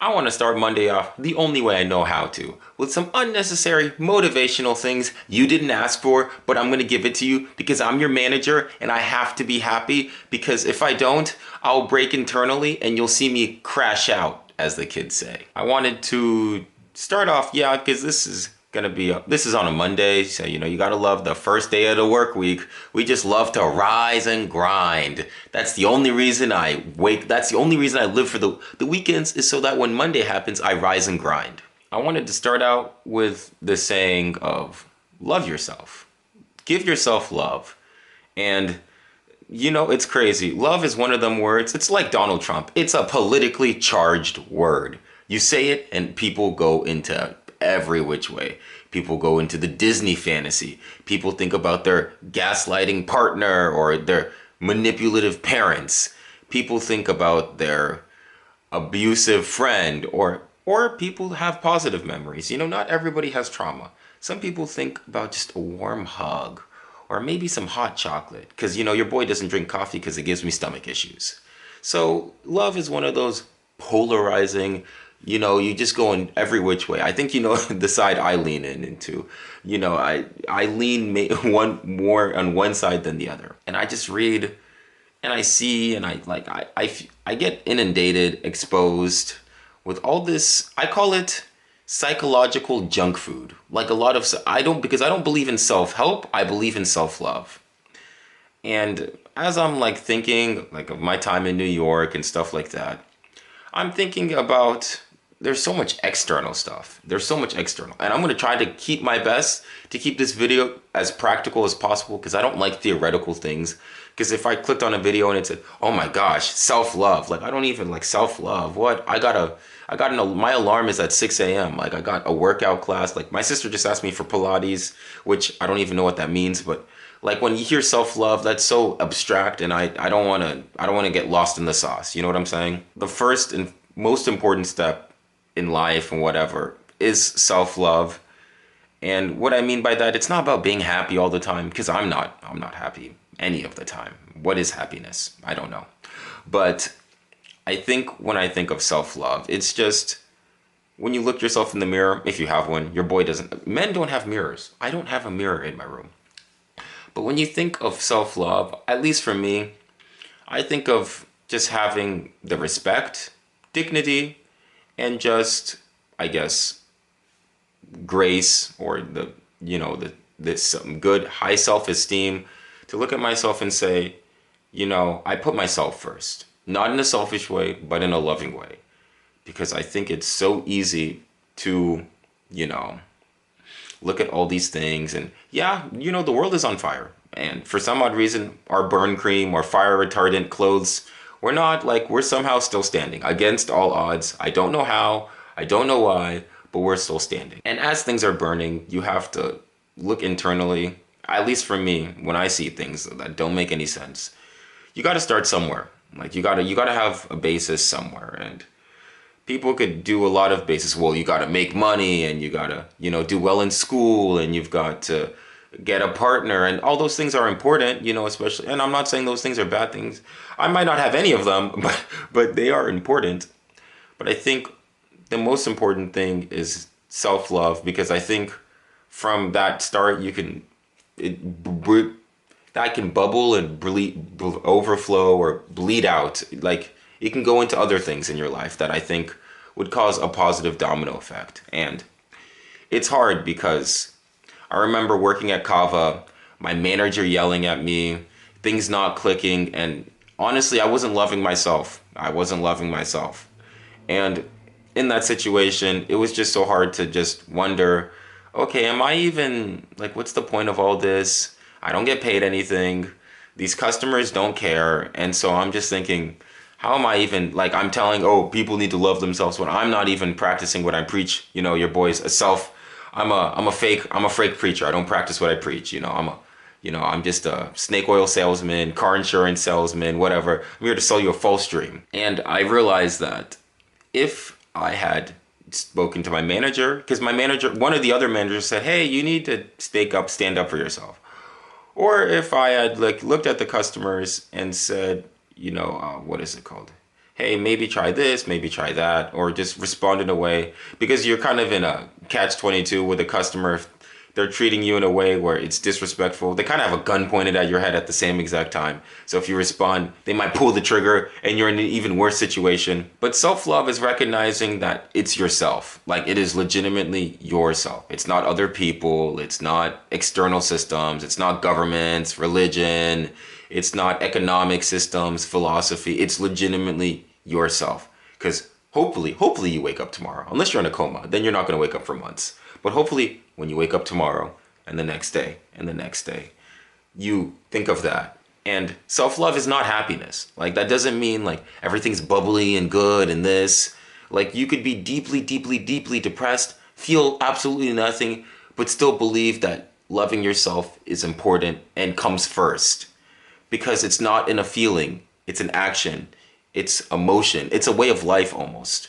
I want to start Monday off the only way I know how to, with some unnecessary motivational things you didn't ask for, but I'm going to give it to you because I'm your manager and I have to be happy because if I don't, I'll break internally and you'll see me crash out, as the kids say. I wanted to start off, yeah, because this is on a Monday, so you gotta love the first day of the work week. We just love to rise and grind. That's the only reason I live for the weekends, is so that when Monday happens, I rise and grind. I wanted to start out with the saying of love yourself. Give yourself love. And it's crazy. Love is one of them words. It's like Donald Trump. It's a politically charged word. You say it and people go into every which way. People go into the Disney fantasy. People think about their gaslighting partner or their manipulative parents. People think about their abusive friend, or people have positive memories. Not everybody has trauma. Some people think about just a warm hug or maybe some hot chocolate because your boy doesn't drink coffee because it gives me stomach issues. So love is one of those polarizing, you just go in every which way. I think the side I lean into. I lean one more on one side than the other. And I just read and I see and I get inundated, exposed with all this. I call it psychological junk food. Like a lot of because I don't believe in self-help, I believe in self-love. And as I'm thinking of my time in New York and stuff like that, I'm thinking about there's so much external stuff. There's so much external. And I'm going to try to keep my best to keep this video as practical as possible because I don't like theoretical things. Because if I clicked on a video and it said, oh my gosh, self-love. I don't even like self-love. What? My alarm is at 6 a.m. I got a workout class. My sister just asked me for Pilates, which I don't even know what that means. But when you hear self-love, that's so abstract and I don't want to get lost in the sauce. You know what I'm saying? The first and most important step in life and whatever is self-love. And what I mean by that, it's not about being happy all the time because I'm not happy any of the time. What is happiness? I don't know. But I think when I think of self-love, it's just when you look yourself in the mirror, if you have one, your boy doesn't. Men don't have mirrors. I don't have a mirror in my room. But when you think of self-love, at least for me, I think of just having the respect, dignity, and just, I guess, grace or this good high self-esteem to look at myself and say, I put myself first, not in a selfish way, but in a loving way, because I think it's so easy to, look at all these things and yeah, the world is on fire. And for some odd reason, our burn cream or fire retardant clothes, we're somehow still standing against all odds. I don't know how, I don't know why, but we're still standing. And as things are burning, you have to look internally. At least for me, when I see things that don't make any sense, you got to start somewhere. You got to have a basis somewhere. And people could do a lot of bases. Well, you got to make money and you got to, do well in school and you've got to get a partner and all those things are important, especially, and I'm not saying those things are bad things. I might not have any of them, but they are important. But I think the most important thing is self-love because I think from that start that can bubble and overflow or bleed out. It can go into other things in your life that I think would cause a positive domino effect. And it's hard because I remember working at Kava, my manager yelling at me, things not clicking, and honestly, I wasn't loving myself. I wasn't loving myself. And in that situation, it was just so hard to just wonder, okay, am I even, what's the point of all this? I don't get paid anything. These customers don't care. And so I'm just thinking, how am I even, I'm telling, oh, people need to love themselves when I'm not even practicing what I preach. Your boy's a self. I'm a fake preacher. I don't practice what I preach. I'm just a snake oil salesman, car insurance salesman, whatever. I'm here to sell you a false dream. And I realized that if I had spoken to my manager, because one of the other managers said, hey, you need to stand up for yourself. Or if I had looked at the customers and said, what is it called? hey, maybe try this, maybe try that, or just respond in a way, because you're kind of in a catch-22 with a customer. They're treating you in a way where it's disrespectful. They kind of have a gun pointed at your head at the same exact time. So if you respond, they might pull the trigger and you're in an even worse situation. But self-love is recognizing that it's yourself. Like, it is legitimately yourself. It's not other people. It's not external systems. It's not governments, religion. It's not economic systems, philosophy. It's legitimately yourself. Because hopefully you wake up tomorrow. Unless you're in a coma, then you're not going to wake up for months. But hopefully when you wake up tomorrow and the next day and the next day, you think of that. And self-love is not happiness. Like, that doesn't mean like everything's bubbly and good and this. Like, you could be deeply, deeply, deeply depressed, feel absolutely nothing, but still believe that loving yourself is important and comes first. Because it's not in a feeling, it's an action, it's emotion, it's a way of life almost.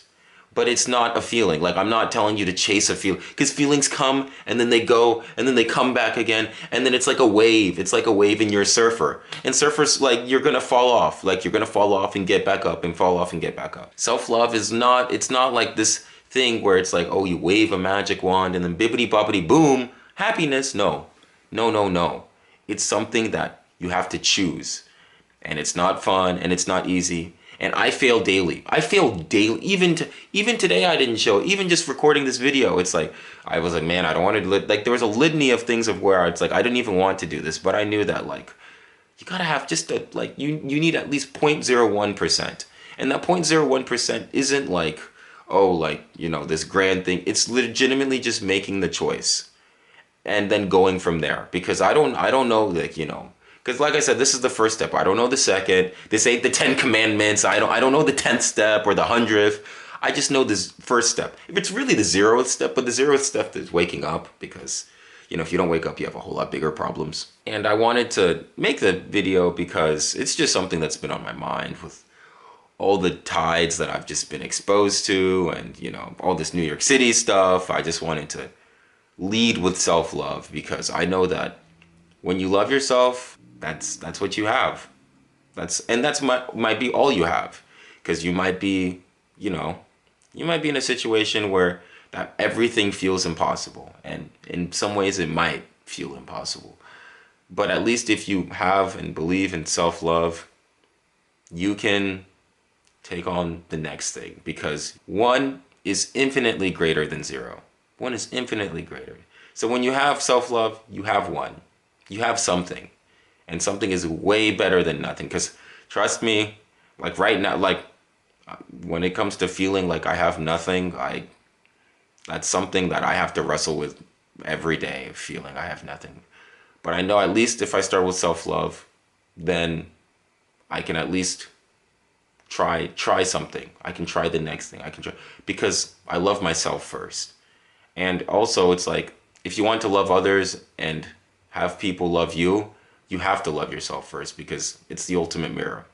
But it's not a feeling. Like, I'm not telling you to chase a feeling, because feelings come and then they go and then they come back again, and then it's like a wave. It's like a wave, and you're a surfer. And surfers, like, you're gonna fall off. Like, you're gonna fall off and get back up and fall off and get back up. Self-love is not, it's not like this thing where it's like, oh, you wave a magic wand and then bibbity boppity boom, happiness. No, no, no, no. It's something that you have to choose. And it's not fun and it's not easy. And I fail daily. I fail daily. Even today I didn't show. Even just recording this video, it's like, I was like, man, I don't want to, like, there was a litany of things of where it's like, I didn't even want to do this, but I knew that, like, you gotta have just a, like, you need at least 0.01%. And that 0.01% isn't like, oh, like, you know, this grand thing. It's legitimately just making the choice and then going from there. Because I don't know, like, you know, because like I said, this is the first step. I don't know the second. This ain't the 10 commandments. I don't know the 10th step or the 100th. I just know this first step. If it's really the 0th step, but the 0th step is waking up, because, you know, if you don't wake up, you have a whole lot bigger problems. And I wanted to make the video because it's just something that's been on my mind with all the tides that I've just been exposed to, and, you know, all this New York City stuff. I just wanted to lead with self-love, because I know that when you love yourself, that's what you have. That's might be all you have, because you might be, you know, you might be in a situation where that everything feels impossible, and in some ways it might feel impossible. But at least if you have and believe in self-love, you can take on the next thing, because 1 is infinitely greater than 0. 1 is infinitely greater. So when you have self-love, you have 1. You have something. And something is way better than nothing. Because trust me, like right now, like when it comes to feeling like I have nothing, that's something that I have to wrestle with every day, feeling I have nothing. But I know at least if I start with self-love, then I can at least try something. I can try the next thing. I can try, because I love myself first. And also, it's like, if you want to love others and have people love you, you have to love yourself first, because it's the ultimate mirror.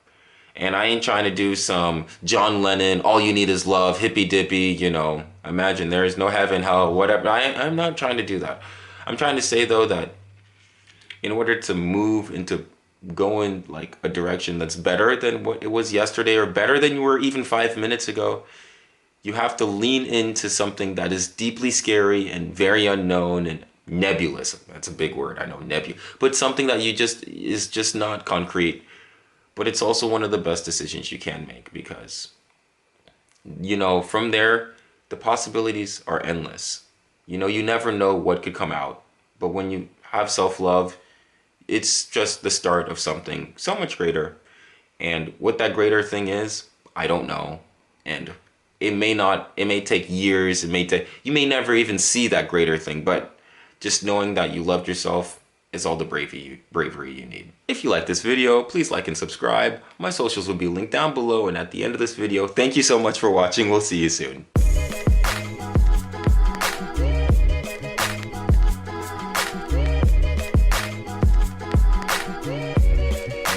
And I ain't trying to do some John Lennon, all you need is love, hippy dippy, you know, imagine there is no heaven, hell, whatever. I'm not trying to do that. I'm trying to say, though, that in order to move into going like a direction that's better than what it was yesterday, or better than you were even 5 minutes ago, you have to lean into something that is deeply scary and very unknown and nebulous. That's a big word, I know, nebulous. But something that is just not concrete. But it's also one of the best decisions you can make, because, you know, from there, the possibilities are endless. You know, you never know what could come out. But when you have self-love, it's just the start of something so much greater. And what that greater thing is, I don't know. And it may take years, you may never even see that greater thing, but just knowing that you loved yourself is all the bravery you need. If you like this video, please like and subscribe. My socials will be linked down below and at the end of this video. Thank you so much for watching. We'll see you soon.